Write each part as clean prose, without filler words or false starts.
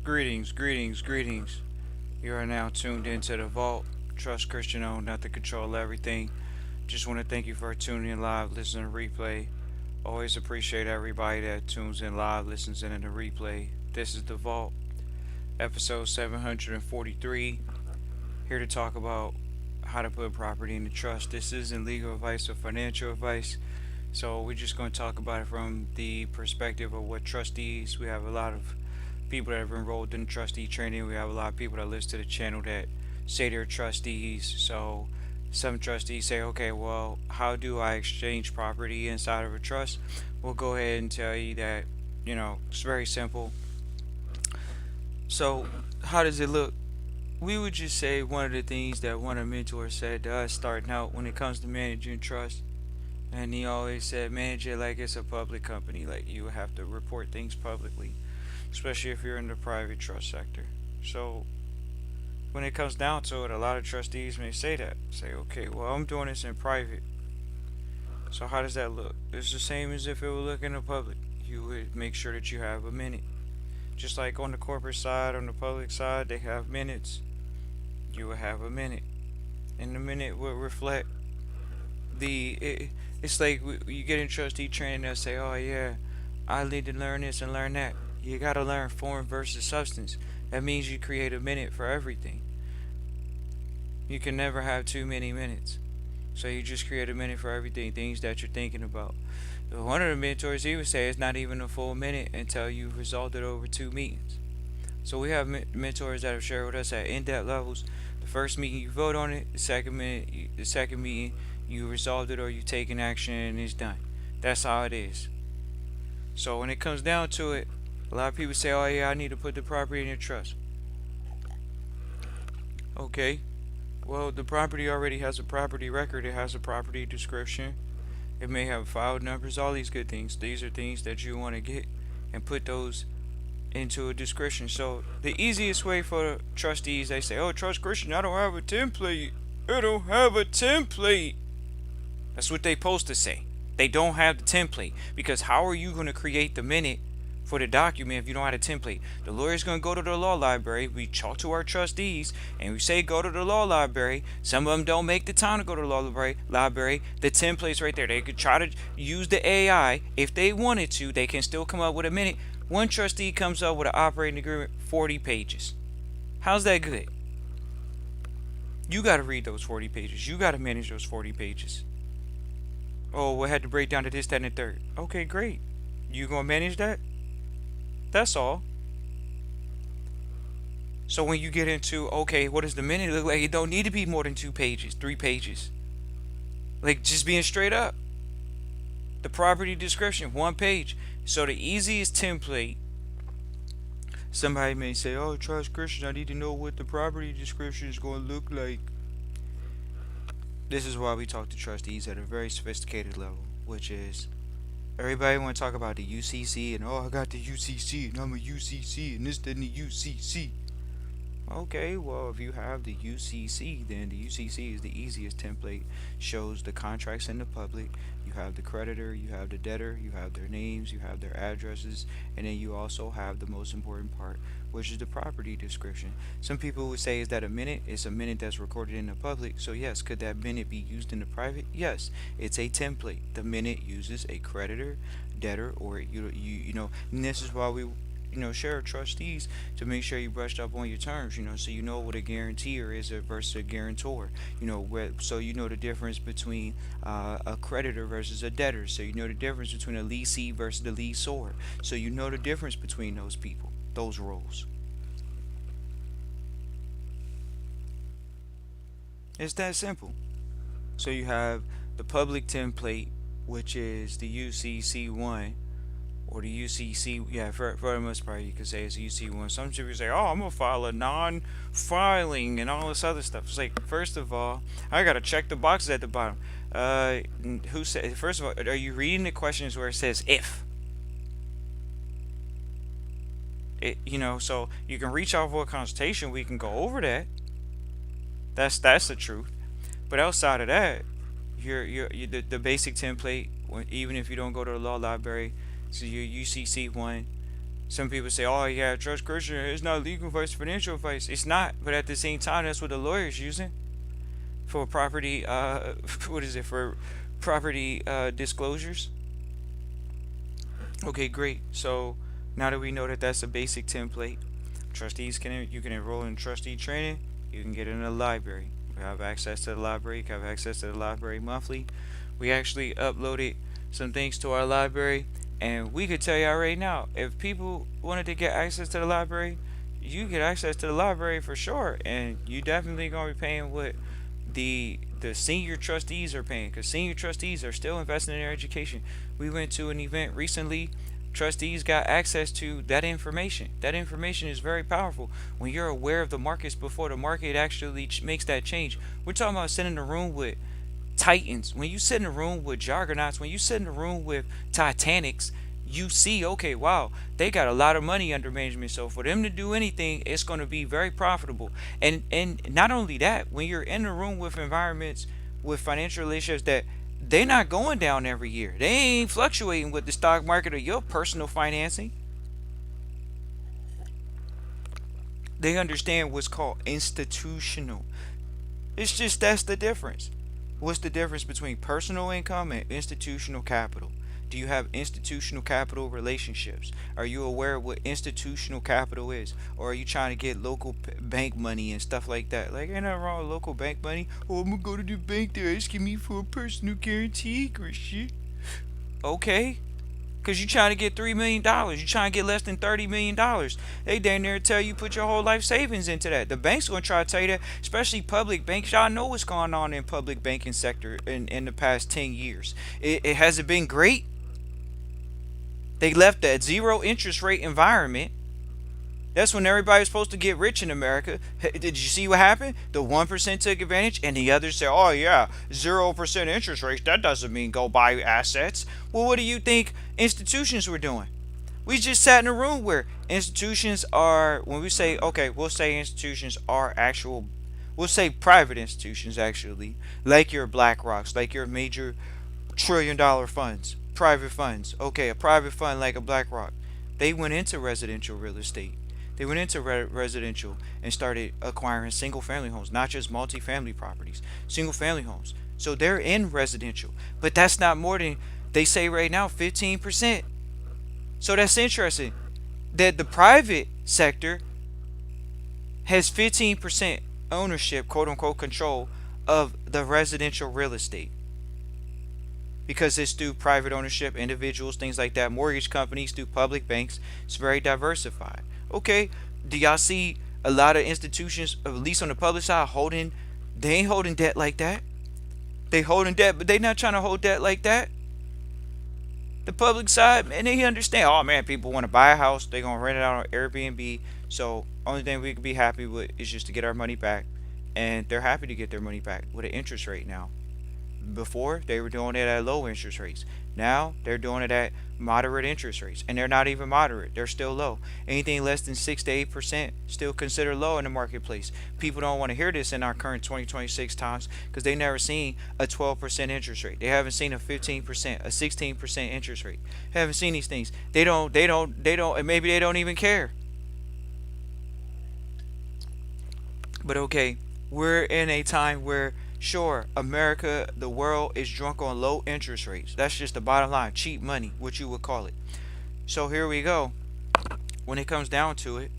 Greetings. You are now tuned into the Vault. Trust Christian owned, not to control everything. Just want to thank you for tuning in live, listening to replay. Always appreciate everybody that tunes in live, listens in the replay. This is the Vault, episode 743. Here to talk about how to put property into trust. This isn't legal advice or financial advice. So we're just going to talk about it from the perspective of what trustees. We have a lot of people that have enrolled in trustee training. We have a lot of people that listen to the channel that say they're trustees. So some trustees say, okay, well, how do I exchange property inside of a trust? We'll go ahead and tell you that, it's very simple. So how does it look? We would just say one of the things that one of the mentors said to us starting out when it comes to managing trust. And he always said, manage it like it's a public company, like you have to report things publicly, especially if you're in the private trust sector. So when it comes down to it, a lot of trustees may say that. Say, okay, well, I'm doing this in private. So how does that look? It's the same as if it would look in the public. You would make sure that you have a minute. Just like on the corporate side, on the public side, they have minutes. You would have a minute. And the minute would reflect it's like you get in trustee training and say, oh yeah, I need to learn this and learn that. You gotta learn form versus substance. That means you create a minute for everything. You can never have too many minutes. So you just create a minute for everything, things that you're thinking about. One of the mentors, he would say, it's not even a full minute until you've resolved it over 2 meetings. So we have mentors that have shared with us at in-depth levels. The first meeting you vote on it, the second meeting you resolved it or you taken action and it's done. That's how it is. So when it comes down to it, a lot of people say, oh yeah, I need to put the property in your trust. Okay, well, the property already has a property record. It has a property description. It may have file numbers, all these good things. These are things that you want to get and put those into a description. So the easiest way for trustees, they say, oh, Trust Christian, I don't have a template. I don't have a template. That's what they supposed to say. They don't have the template, because how are you going to create the minute for the document if you don't have a template? The lawyer's going to go to the law library. We talk to our trustees and we say go to the law library. Some of them don't make the time to go to the law library. The template's right there. They could try to use the AI if they wanted to. They can still come up with a minute. One trustee comes up with an operating agreement, 40 pages. How's that good? You got to read those 40 pages. You got to manage those 40 pages. Oh, we had to break down to this, that, and the third. Okay, great. You gonna manage that? That's all. So when you get into, okay, what does the minute look like? It don't need to be more than 2 pages, 3 pages. Like, just being straight up. The property description, 1 page. So the easiest template, somebody may say, oh, Trust Christian, I need to know what the property description is going to look like. This is why we talk to trustees at a very sophisticated level, which is everybody want to talk about the UCC and, oh, I got the UCC and I'm a UCC and this and the UCC. Okay, well, if you have the UCC, then the UCC is the easiest template. Shows the contracts in the public. You have the creditor, you have the debtor, you have their names, you have their addresses, and then you also have the most important part, which is the property description. Some people would say, is that a minute? It's a minute that's recorded in the public. So yes, could that minute be used in the private? Yes, it's a template. The minute uses a creditor, debtor, or and this is why we share trustees to make sure you brushed up on your terms, so you know what a guarantor is versus a guarantor, so you know the difference between a creditor versus a debtor, so you know the difference between a leasee versus the leaseor, so you know the difference between those people, those roles. It's that simple. So you have the public template, which is the UCC1, or the UCC, yeah, for the most part, you could say it's a UC1. Some people say, oh, I'm going to file a non-filing and all this other stuff. It's like, first of all, I got to check the boxes at the bottom. Who said, first of all, are you reading the questions where it says if? So you can reach out for a consultation. We can go over that. That's the truth. But outside of that, the basic template, even if you don't go to the law library, so your UCC1, Some people say, "Oh yeah, trust Christian. It's not legal advice, financial advice." It's not, but at the same time, that's what the lawyer's using for property. What is it for? Property disclosures. Okay, great. So now that we know that that's a basic template, trustees can you can enroll in trustee training. You can get in the library. We have access to the library. You can have access to the library monthly. We actually uploaded some things to our library, and we could tell y'all right now, if people wanted to get access to the library, you get access to the library for sure, and you definitely gonna be paying what the senior trustees are paying, because senior trustees are still investing in their education. We went to an event recently. Trustees got access to that information. That information is very powerful when you're aware of the markets before the market actually makes that change. We're talking about sitting in a room with titans. When you sit in a room with juggernauts, when you sit in a room with titanics, you see, okay, wow, they got a lot of money under management. So for them to do anything, it's going to be very profitable. And not only that, when you're in a room with environments with financial relationships that they're not going down every year, they ain't fluctuating with the stock market or your personal financing. They understand what's called institutional. It's just that's the difference. What's the difference between personal income and institutional capital? Do you have institutional capital relationships? Are you aware of what institutional capital is? Or are you trying to get local bank money and stuff like that? Like, ain't nothing wrong with local bank money. Oh, I'm gonna go to the bank. They're asking me for a personal guarantee, Christian. Okay, because you're trying to get $3 million. You're trying to get less than $30 million. They damn near tell you put your whole life savings into that. The bank's going to try to tell you that, especially public banks. Y'all know what's going on in public banking sector in the past 10 years. It hasn't been great. They left that zero interest rate environment. That's when everybody was supposed to get rich in America. Did you see what happened? The 1% took advantage, and the others said, oh, yeah, 0% interest rates. That doesn't mean go buy assets. Well, what do you think institutions were doing? We just sat in a room where institutions are, when we say, okay, we'll say institutions are actual, we'll say private institutions actually, like your BlackRocks, like your major $1 trillion funds, private funds. Okay, a private fund like a BlackRock, they went into residential real estate. They went into residential and started acquiring single family homes, not just multi-family properties, single family homes. So they're in residential, but that's not more than, they say right now, 15%. So that's interesting that the private sector has 15% ownership, quote unquote, control of the residential real estate, because it's through private ownership, individuals, things like that, mortgage companies, through public banks. It's very diversified. Okay, do y'all see a lot of institutions, at least on the public side, holding, they ain't holding debt like that. They holding debt, but they not trying to hold debt like that. The public side, and they understand, oh man, people want to buy a house, they're going to rent it out on Airbnb. So only thing we can be happy with is just to get our money back. And they're happy to get their money back with an interest rate now. Before, they were doing it at low interest rates. Now they're doing it at moderate interest rates, and they're not even moderate, they're still low. Anything less than 6 to 8% still considered low in the marketplace. People don't want to hear this in our current 2026 times, because they never seen a 12% interest rate. They haven't seen a 15%, a 16% interest rate. They haven't seen these things. They don't, and maybe they don't even care. But okay, we're in a time where, sure, America, the world is drunk on low interest rates. That's just the bottom line. Cheap money, what you would call it. So here we go. When it comes down to it,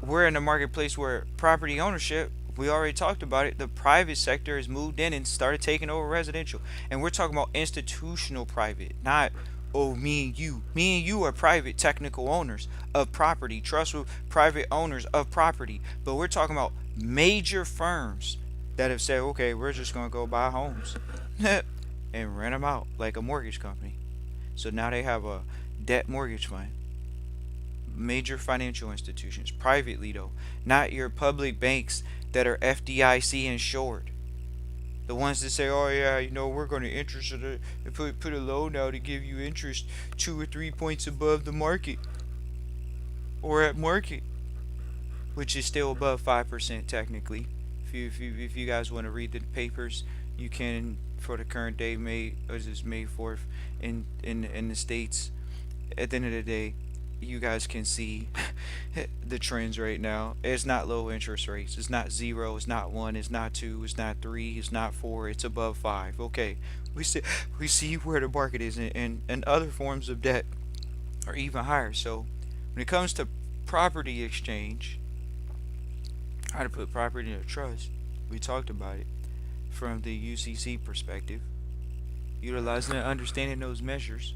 we're in a marketplace where property ownership, we already talked about it, the private sector has moved in and started taking over residential. And we're talking about institutional private, not, oh, me and you. Me and you are private technical owners of property, trust with private owners of property. But we're talking about major firms that have said, okay, we're just going to go buy homes and rent them out like a mortgage company. So now they have a debt mortgage fund. Major financial institutions, privately though, not your public banks that are FDIC insured. The ones that say, oh yeah, we're going to interest it, put a loan out to give you interest 2 or 3 points above the market or at market, which is still above 5% technically. If you guys want to read the papers, you can, for the current day, May 4th in the states. at the end of the day, you guys can see the trends right now. It's not low interest rates. It's not zero. It's not one. It's not two. It's not three. It's not four. It's above five. Okay, we see where the market is, and other forms of debt are even higher. So when it comes to property exchange, how to put property in a trust, we talked about it from the UCC perspective, utilizing and understanding those measures,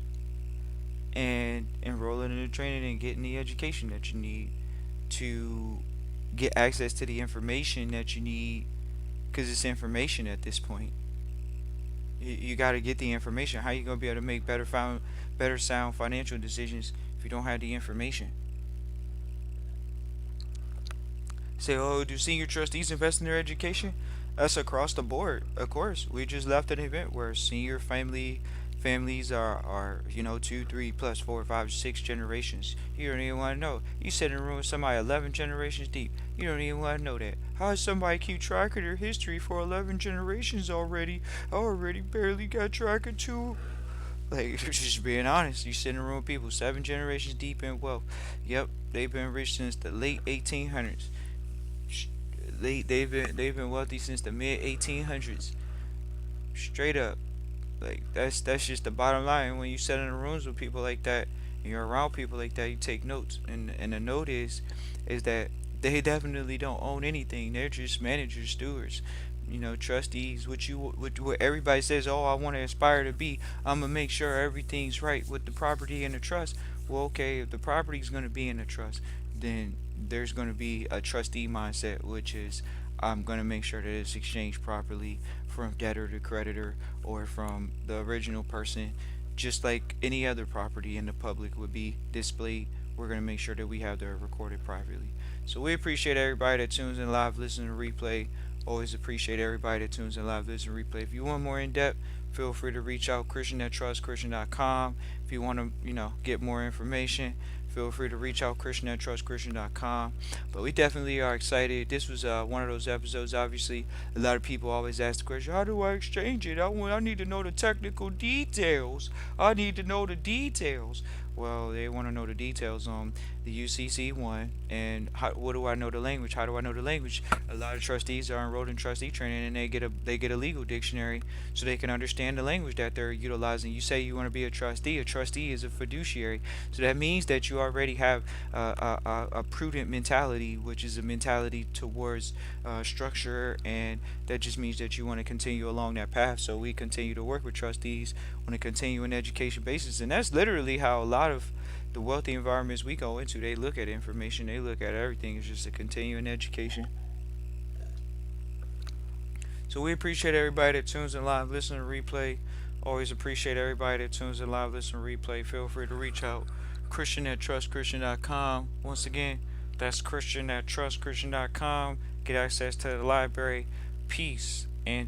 and enrolling in the training and getting the education that you need to get access to the information that you need, because it's information at this point. You got to get the information. How you gonna be able to make better sound financial decisions if you don't have the information? Say, oh, do senior trustees invest in their education? That's across the board. Of course, we just left an event where senior families are two, three plus four, five, six generations. You don't even want to know. You sit in a room with somebody 11 generations deep. You don't even want to know that. How does somebody keep track of their history for 11 generations already? I already barely got track of two. Like, just being honest, you sit in a room with people 7 generations deep in wealth. Yep, they've been rich since the late 1800s. They've been wealthy since the mid 1800s. Straight up. Like, that's just the bottom line. When you sit in the rooms with people like that, and you're around people like that, you take notes. And the note is that they definitely don't own anything. They're just managers, stewards, trustees. What everybody says, oh, I want to aspire to be. I'm gonna make sure everything's right with the property and the trust. Well, okay, if the property's gonna be in the trust, then there's gonna be a trustee mindset, which is I'm gonna make sure that it's exchanged properly from debtor to creditor, or from the original person, just like any other property in the public would be displayed. We're going to make sure that we have that recorded privately. So we appreciate everybody that tunes in live, listen to replay. Always appreciate everybody that tunes in live, listen to replay. If you want more in depth, feel free to reach out Christian at trustchristian.com. If you want to, get more information, feel free to reach out Christian at trustchristian.com. But we definitely are excited. This was one of those episodes. Obviously, a lot of people always ask the question, how do I exchange it? I need to know the technical details. I need to know the details. Well, they want to know the details on the UCC one, and what do I know the language? How do I know the language? A lot of trustees are enrolled in trustee training, and they get a legal dictionary so they can understand the language that they're utilizing. You say you want to be a trustee. A trustee is a fiduciary, so that means that you already have a prudent mentality, which is a mentality towards structure, and that just means that you want to continue along that path. So we continue to work with trustees on a continuing education basis, and that's literally how a lot of the wealthy environments we go into, they look at information, they look at everything. It's just a continuing education. So we appreciate everybody that tunes in live, listen to replay. Always appreciate everybody that tunes in live, listen to replay. Feel free to reach out Christian at trustchristian.com. Once again, that's Christian at trustchristian.com. Get access to the library. Peace and